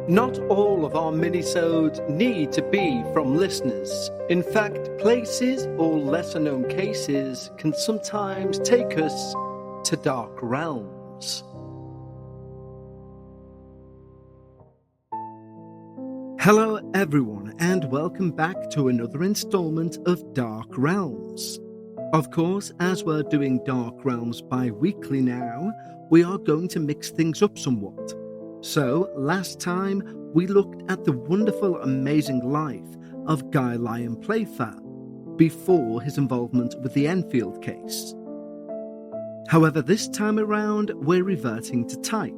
Not all of our minisodes need to be from listeners. In fact, places or lesser-known cases can sometimes take us to dark realms. Hello everyone, and welcome back to another installment of Dark Realms. Of course, as we're doing Dark Realms bi-weekly now, we are going to mix things up somewhat. So, last time we looked at the wonderful, amazing life of Guy Lyon Playfair before his involvement with the Enfield case. However, this time around we're reverting to type,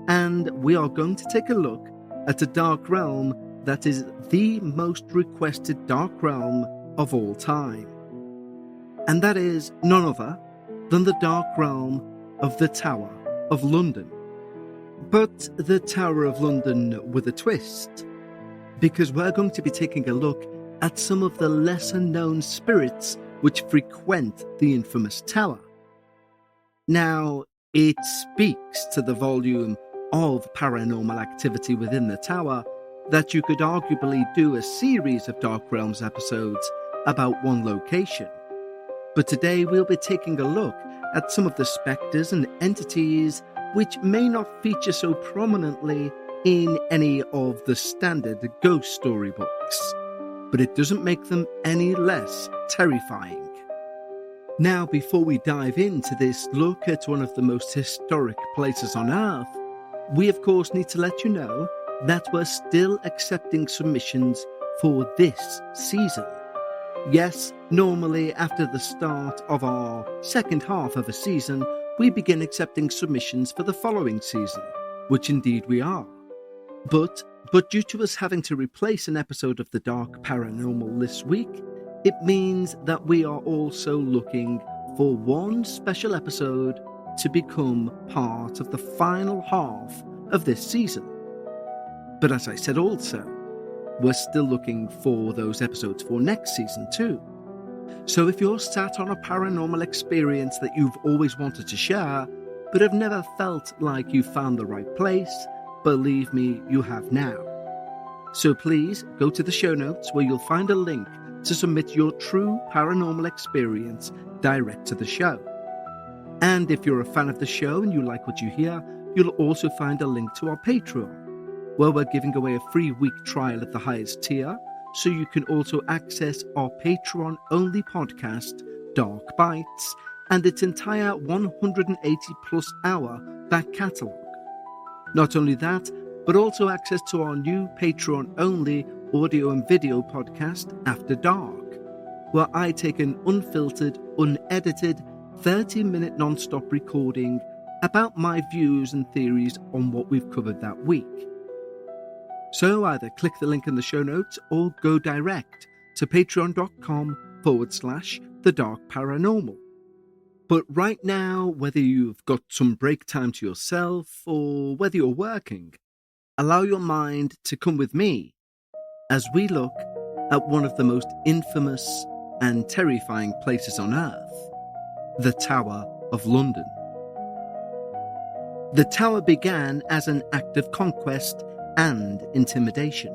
and we are going to take a look at a dark realm that is the most requested dark realm of all time. And that is none other than the dark realm of the Tower of London. But the Tower of London with a twist, because we're going to be taking a look at some of the lesser known spirits which frequent the infamous tower. Now, it speaks to the volume of paranormal activity within the tower that you could arguably do a series of Dark Realms episodes about one location. But today we'll be taking a look at some of the spectres and entities which may not feature so prominently in any of the standard ghost story books, but it doesn't make them any less terrifying. Now, before we dive into this look at one of the most historic places on Earth, we of course need to let you know that we're still accepting submissions for this season. Yes, normally after the start of our second half of a season, we begin accepting submissions for the following season, which indeed we are. But due to us having to replace an episode of The Dark Paranormal this week, it means that we are also looking for one special episode to become part of the final half of this season. But as I said also, we're still looking for those episodes for next season too. So if you're sat on a paranormal experience that you've always wanted to share, but have never felt like you found the right place, believe me, you have now. So please go to the show notes where you'll find a link to submit your true paranormal experience direct to the show. And if you're a fan of the show and you like what you hear, you'll also find a link to our Patreon, where we're giving away a free week trial at the highest tier, so you can also access our Patreon-only podcast, Dark Bites, and its entire 180-plus hour back catalogue. Not only that, but also access to our new Patreon-only audio and video podcast, After Dark, where I take an unfiltered, unedited, 30-minute non-stop recording about my views and theories on what we've covered that week. So either click the link in the show notes or go direct to patreon.com/thedarkparanormal. But right now, whether you've got some break time to yourself or whether you're working, allow your mind to come with me as we look at one of the most infamous and terrifying places on Earth, the Tower of London. The tower began as an act of conquest and intimidation.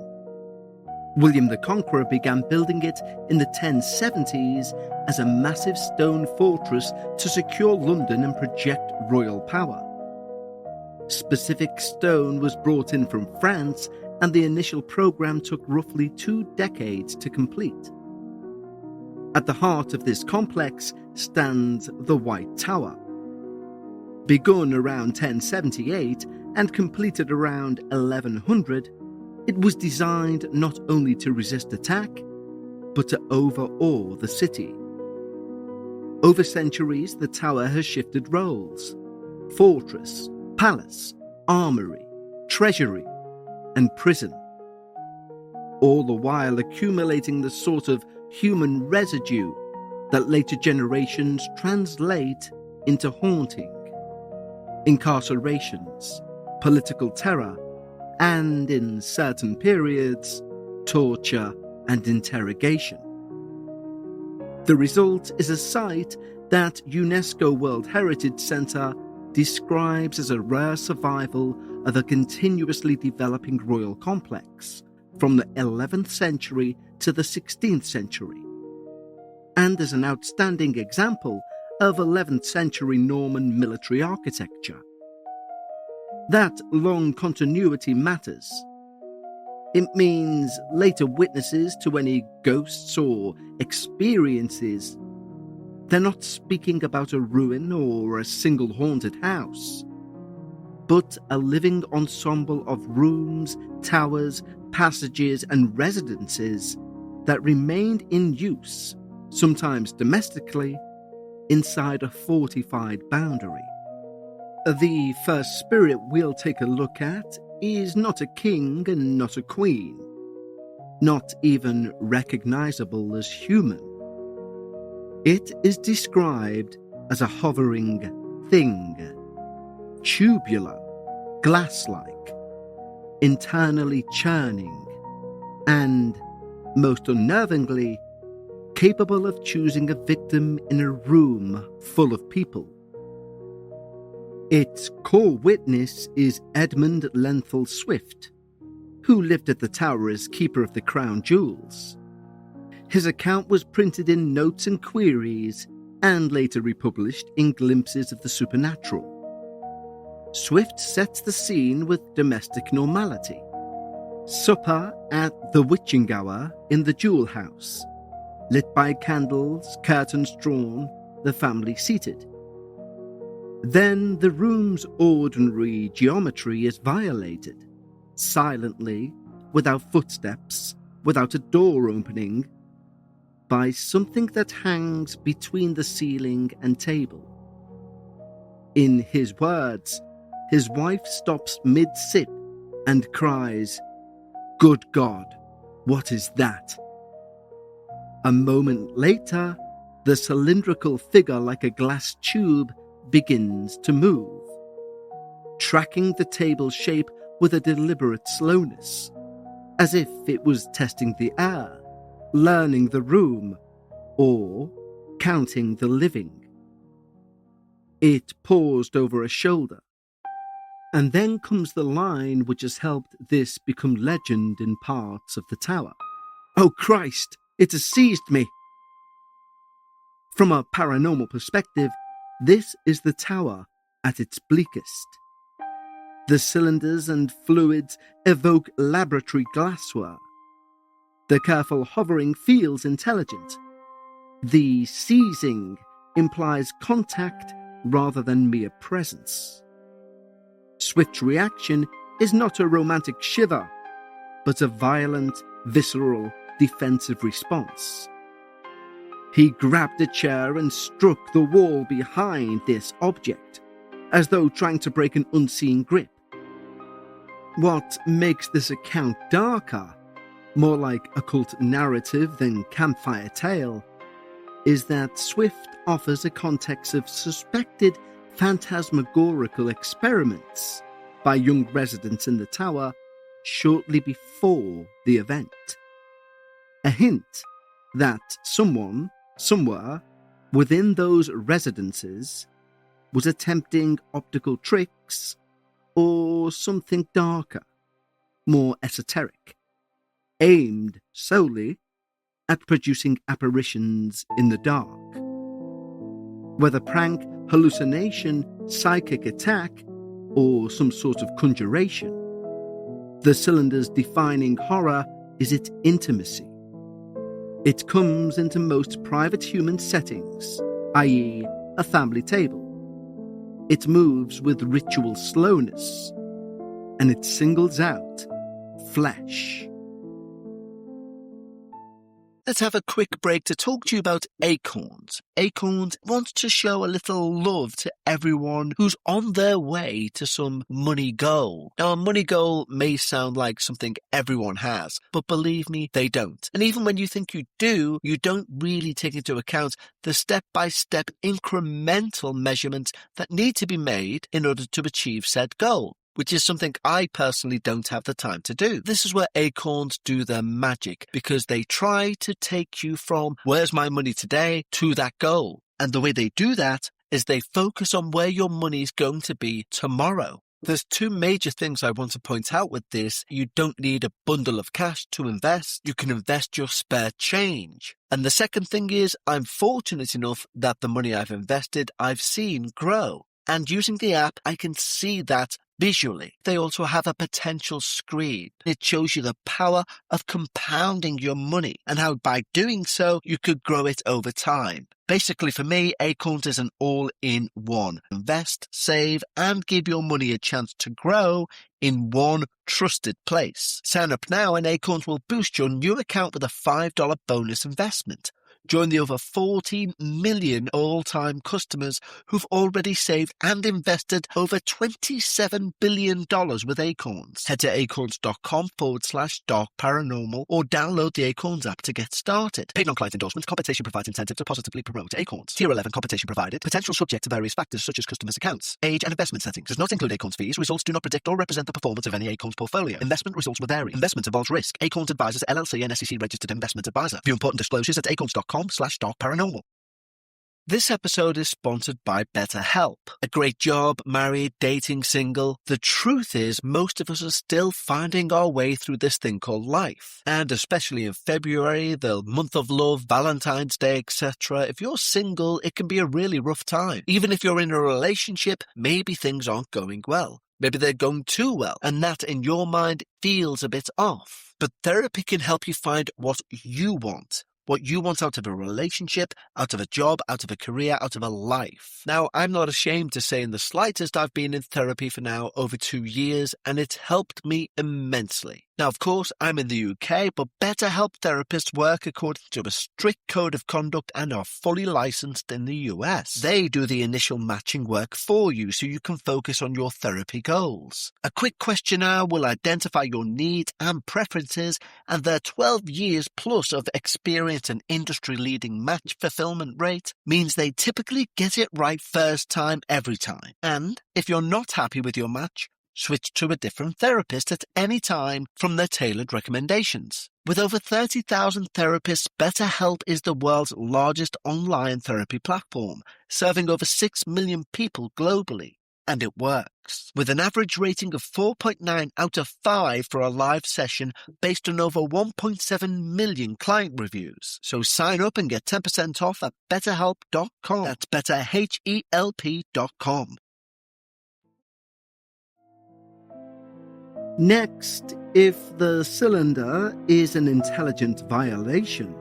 William the Conqueror began building it in the 1070s as a massive stone fortress to secure London and project royal power. Specific stone was brought in from France, and the initial program took roughly 2 decades to complete. At the heart of this complex stands the White Tower. Begun around 1078 and completed around 1100, it was designed not only to resist attack, but to overawe the city. Over centuries, the tower has shifted roles: fortress, palace, armory, treasury, and prison, all the while accumulating the sort of human residue that later generations translate into haunting, incarcerations, political terror, and, in certain periods, torture and interrogation. The result is a site that UNESCO World Heritage Centre describes as a rare survival of a continuously developing royal complex from the 11th century to the 16th century, and is an outstanding example of 11th century Norman military architecture. That long continuity matters. It means later witnesses to any ghosts or experiences, they're not speaking about a ruin or a single haunted house, but a living ensemble of rooms, towers, passages, and residences that remained in use, sometimes domestically, inside a fortified boundary. The first spirit we'll take a look at is not a king and not a queen, not even recognizable as human. It is described as a hovering thing, tubular, glass-like, internally churning, and, most unnervingly, capable of choosing a victim in a room full of people. Its core witness is Edmund Lenthal Swift, who lived at the tower as keeper of the crown jewels. His account was printed in Notes and Queries and later republished in Glimpses of the Supernatural. Swift sets the scene with domestic normality. Supper at the witching hour in the jewel house, lit by candles, curtains drawn, the family seated. Then the room's ordinary geometry is violated, silently, without footsteps, without a door opening, by something that hangs between the ceiling and table. In his words, his wife stops mid-sip and cries, "Good God, what is that?" A moment later, the cylindrical figure like a glass tube begins to move, tracking the table shape with a deliberate slowness, as if it was testing the air, learning the room, or counting the living. It paused over a shoulder, and then comes the line which has helped this become legend in parts of the tower. "Oh Christ, it has seized me!" From a paranormal perspective, this is the tower at its bleakest. The cylinders and fluids evoke laboratory glassware. The careful hovering feels intelligent. The seizing implies contact rather than mere presence. Swift's reaction is not a romantic shiver, but a violent, visceral, defensive response. He grabbed a chair and struck the wall behind this object, as though trying to break an unseen grip. What makes this account darker, more like occult narrative than campfire tale, is that Swift offers a context of suspected phantasmagorical experiments by young residents in the tower shortly before the event. A hint that someone, somewhere, within those residences, was attempting optical tricks or something darker, more esoteric, aimed solely at producing apparitions in the dark. Whether prank, hallucination, psychic attack, or some sort of conjuration, the cylinder's defining horror is its intimacy. It comes into most private human settings, i.e., a family table. It moves with ritual slowness, and it singles out flesh. Let's have a quick break to talk to you about Acorns. Acorns wants to show a little love to everyone who's on their way to some money goal. Now, a money goal may sound like something everyone has, but believe me, they don't. And even when you think you do, you don't really take into account the step-by-step incremental measurements that need to be made in order to achieve said goal, which is something I personally don't have the time to do. This is where Acorns do their magic, because they try to take you from where's my money today to that goal. And the way they do that is they focus on where your money is going to be tomorrow. There's two major things I want to point out with this. You don't need a bundle of cash to invest. You can invest your spare change. And the second thing is, I'm fortunate enough that the money I've invested, I've seen grow. And using the app, I can see that visually. They also have a potential screen. It shows you the power of compounding your money and how by doing so, you could grow it over time. Basically, for me, Acorns is an all-in-one. Invest, save, and give your money a chance to grow in one trusted place. Sign up now and Acorns will boost your new account with a $5 bonus investment. Join the over 14 million all-time customers who've already saved and invested over $27 billion with Acorns. Head to acorns.com/dark paranormal or download the Acorns app to get started. Paid non-client endorsement. Compensation provides incentive to positively promote Acorns. Tier 11 compensation provided. Potential subject to various factors such as customers' accounts. Age and investment settings. Does not include Acorns fees. Results do not predict or represent the performance of any Acorns portfolio. Investment results will vary. Investment involves risk. Acorns Advisors LLC and SEC registered investment advisor. View important disclosures at acorns.com/dark-paranormal. This episode is sponsored by BetterHelp. A great job, married, dating, single. The truth is, most of us are still finding our way through this thing called life. And especially in February, the month of love, Valentine's Day, etc. If you're single, it can be a really rough time. Even if you're in a relationship, maybe things aren't going well. Maybe they're going too well, and that in your mind feels a bit off. But therapy can help you find what you want out of a relationship, out of a job, out of a career, out of a life. Now, I'm not ashamed to say in the slightest I've been in therapy for now over 2 years, and it's helped me immensely. Now, of course, I'm in the UK, but BetterHelp therapists work according to a strict code of conduct and are fully licensed in the US. They do the initial matching work for you so you can focus on your therapy goals. A quick questionnaire will identify your needs and preferences, and their 12 years plus of experience and industry-leading match fulfillment rate means they typically get it right first time every time. And if you're not happy with your match, switch to a different therapist at any time from their tailored recommendations. With over 30,000 therapists, BetterHelp is the world's largest online therapy platform, serving over 6 million people globally. And it works. With an average rating of 4.9 out of 5 for a live session based on over 1.7 million client reviews. So sign up and get 10% off at betterhelp.com. That's betterhelp.com. Next, if the cylinder is an intelligent violation,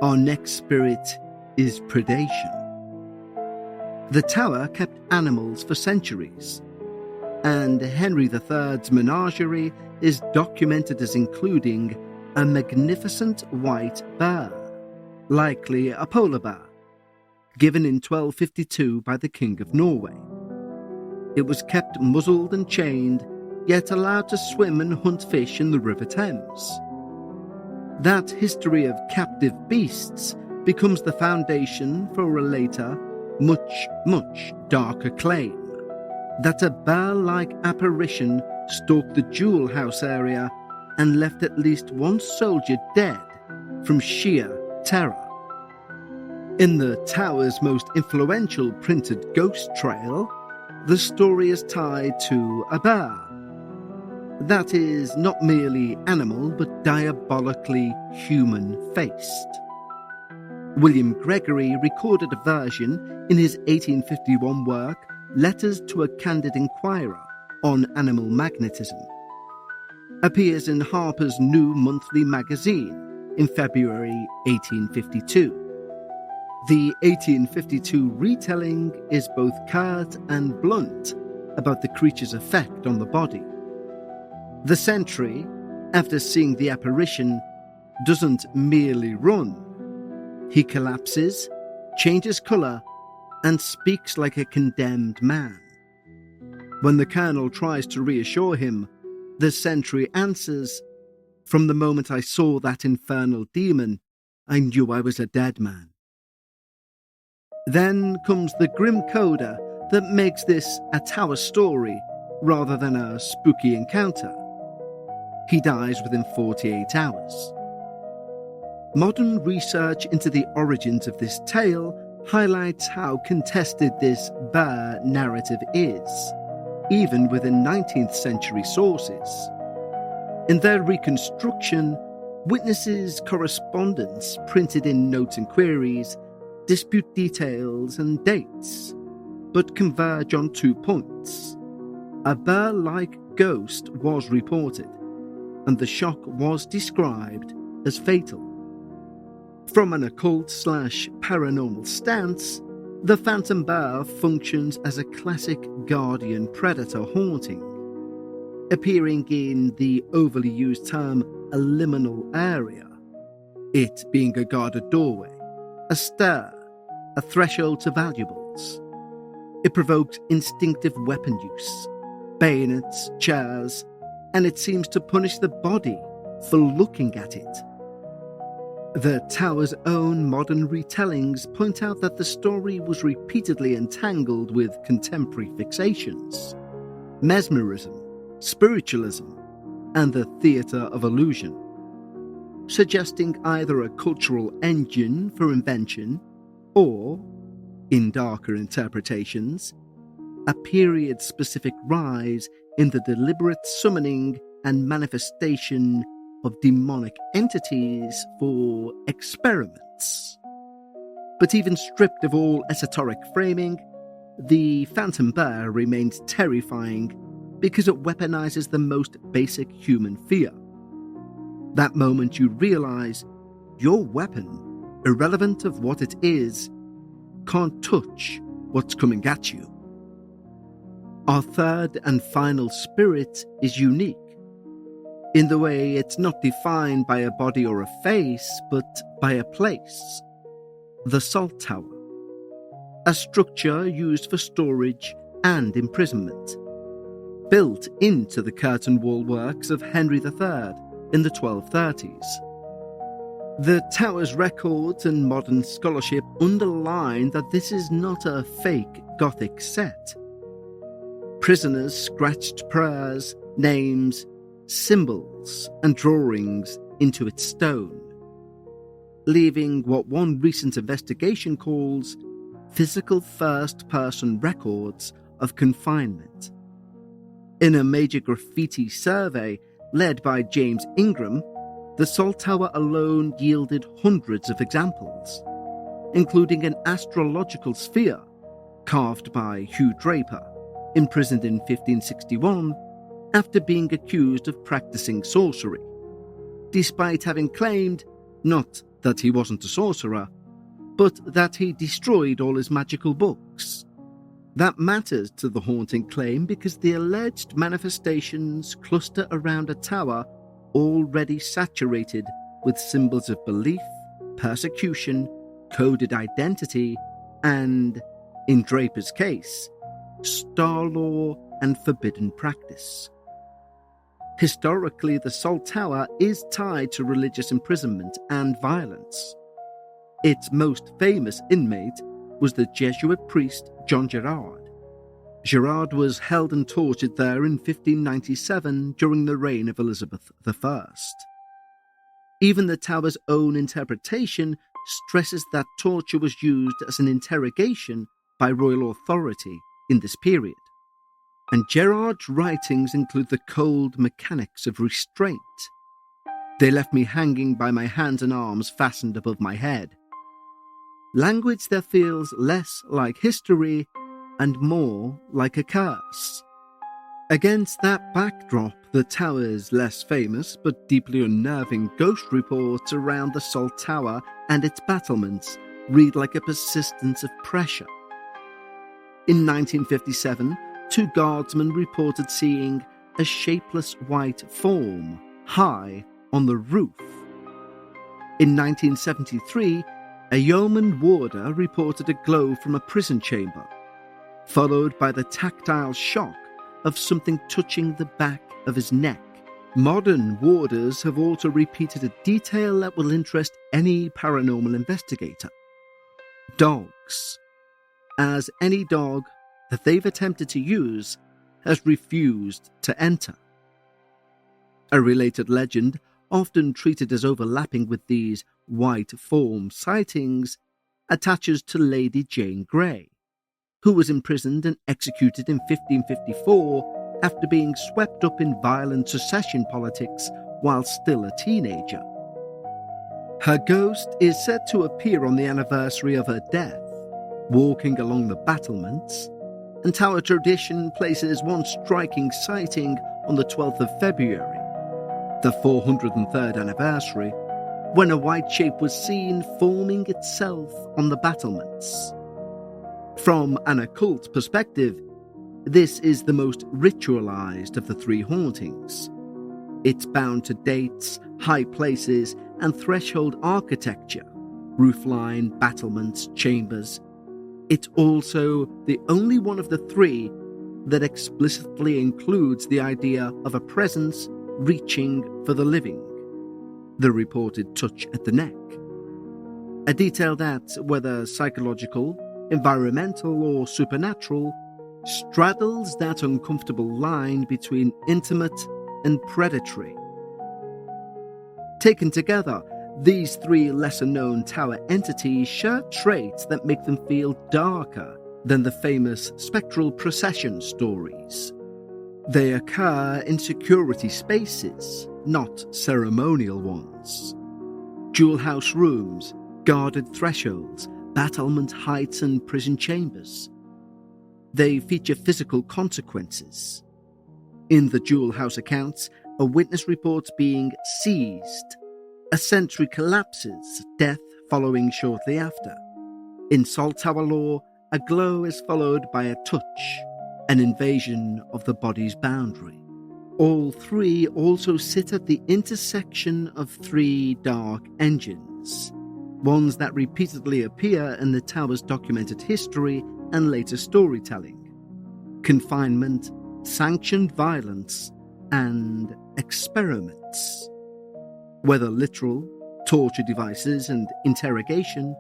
our next spirit is predation. The tower kept animals for centuries, and Henry III's menagerie is documented as including a magnificent white bear, likely a polar bear, given in 1252 by the King of Norway. It was kept muzzled and chained, yet allowed to swim and hunt fish in the River Thames. That history of captive beasts becomes the foundation for a later, much, much darker claim that a bear-like apparition stalked the Jewel House area and left at least one soldier dead from sheer terror. In the tower's most influential printed ghost trail, the story is tied to a bear that is not merely animal but diabolically human-faced. William Gregory recorded a version in his 1851 work Letters to a Candid Inquirer on Animal Magnetism. Appears in Harper's New Monthly Magazine in February 1852. The 1852 retelling is both curt and blunt about the creature's effect on the body. The sentry, after seeing the apparition, doesn't merely run. He collapses, changes colour, and speaks like a condemned man. When the colonel tries to reassure him, the sentry answers, "From the moment I saw that infernal demon, I knew I was a dead man." Then comes the grim coda that makes this a tower story rather than a spooky encounter. He dies within 48 hours. Modern research into the origins of this tale highlights how contested this bear narrative is. even within 19th century sources. In their reconstruction, witnesses' correspondence printed in notes and queries dispute details and dates, but converge on 2 points. A bear-like ghost was reported, and the shock was described as fatal. From an occult/paranormal stance, the phantom bear functions as a classic guardian predator haunting, appearing in the overly used term a liminal area, it being a guarded doorway, a stair, a threshold to valuables. It provokes instinctive weapon use, bayonets, chairs, and it seems to punish the body for looking at it. The tower's own modern retellings point out that the story was repeatedly entangled with contemporary fixations, mesmerism, spiritualism, and the theatre of illusion, suggesting either a cultural engine for invention or, in darker interpretations, a period-specific rise in the deliberate summoning and manifestation of demonic entities for experiments. But even stripped of all esoteric framing, the phantom bear remains terrifying because it weaponizes the most basic human fear. That moment you realize your weapon, irrelevant of what it is, can't touch what's coming at you. Our third and final spirit is unique, in the way it's not defined by a body or a face, but by a place. The Salt Tower, a structure used for storage and imprisonment, built into the curtain wall works of Henry III in the 1230s. The tower's records and modern scholarship underline that this is not a fake Gothic set. Prisoners scratched prayers, names, symbols, and drawings into its stone, leaving what one recent investigation calls physical first-person records of confinement. In a major graffiti survey led by James Ingram, the Salt Tower alone yielded hundreds of examples, including an astrological sphere carved by Hugh Draper, imprisoned in 1561 after being accused of practicing sorcery, despite having claimed not that he wasn't a sorcerer, but that he destroyed all his magical books. That matters to the haunting claim because the alleged manifestations cluster around a tower already saturated with symbols of belief, persecution, coded identity, and, in Draper's case, star lore and forbidden practice. Historically, the Salt Tower is tied to religious imprisonment and violence. Its most famous inmate was the Jesuit priest John Gerard. Gerard was held and tortured there in 1597 during the reign of Elizabeth I. Even the tower's own interpretation stresses that torture was used as an interrogation by royal authority in this period. And Gerard's writings include the cold mechanics of restraint. They left me hanging by my hands and arms fastened above my head. Language that feels less like history and more like a curse. Against that backdrop, the tower's less famous but deeply unnerving ghost reports around the Salt Tower and its battlements read like a persistence of pressure. In 1957, 2 guardsmen reported seeing a shapeless white form high on the roof. In 1973, a yeoman warder reported a glow from a prison chamber, followed by the tactile shock of something touching the back of his neck. Modern warders have also repeated a detail that will interest any paranormal investigator. Dogs. As any dog that they've attempted to use has refused to enter. A related legend, often treated as overlapping with these white form sightings, attaches to Lady Jane Grey, who was imprisoned and executed in 1554 after being swept up in violent secession politics while still a teenager. Her ghost is said to appear on the anniversary of her death, walking along the battlements, and Tower tradition places one striking sighting on the 12th of February, the 403rd anniversary, when a white shape was seen forming itself on the battlements. From an occult perspective, this is the most ritualized of the three hauntings. It's bound to dates, high places, and threshold architecture, roofline, battlements, chambers. It's also the only one of the three that explicitly includes the idea of a presence reaching for the living, the reported touch at the neck. A detail that, whether psychological, environmental, or supernatural, straddles that uncomfortable line between intimate and predatory. Taken together, these three lesser-known tower entities share traits that make them feel darker than the famous spectral procession stories. They occur in security spaces, not ceremonial ones. Jewel house rooms, guarded thresholds, battlement heights, and prison chambers. They feature physical consequences. In the Jewel house accounts, a witness reports being seized. A sentry collapses, death following shortly after. In Salt Tower lore, a glow is followed by a touch, an invasion of the body's boundary. All three also sit at the intersection of three dark engines, ones that repeatedly appear in the tower's documented history and later storytelling: confinement, sanctioned violence, and experiments. Whether literal, torture devices and interrogation,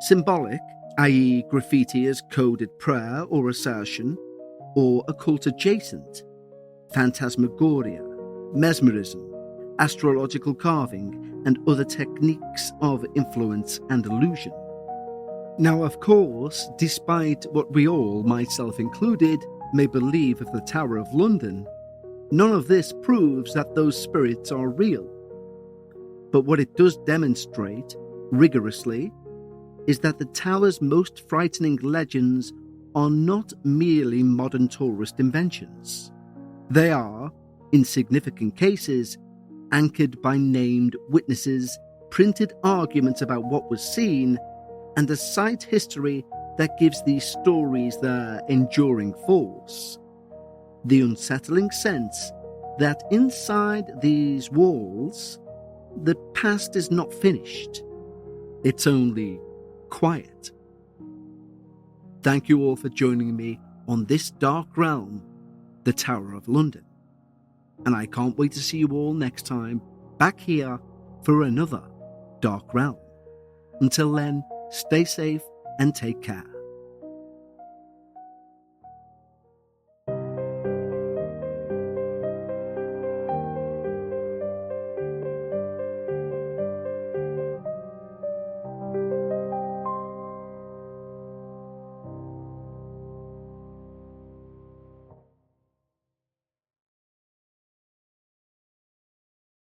symbolic, i.e. graffiti as coded prayer or assertion, or occult adjacent, phantasmagoria, mesmerism, astrological carving, and other techniques of influence and illusion. Now, of course, despite what we all, myself included, may believe of the Tower of London, none of this proves that those spirits are real. But what it does demonstrate, rigorously, is that the Tower's most frightening legends are not merely modern tourist inventions. They are, in significant cases, anchored by named witnesses, printed arguments about what was seen, and a site history that gives these stories their enduring force. The unsettling sense that inside these walls, the past is not finished. It's only quiet. Thank you all for joining me on this dark realm, the Tower of London. And I can't wait to see you all next time back here for another dark realm. Until then, stay safe and take care.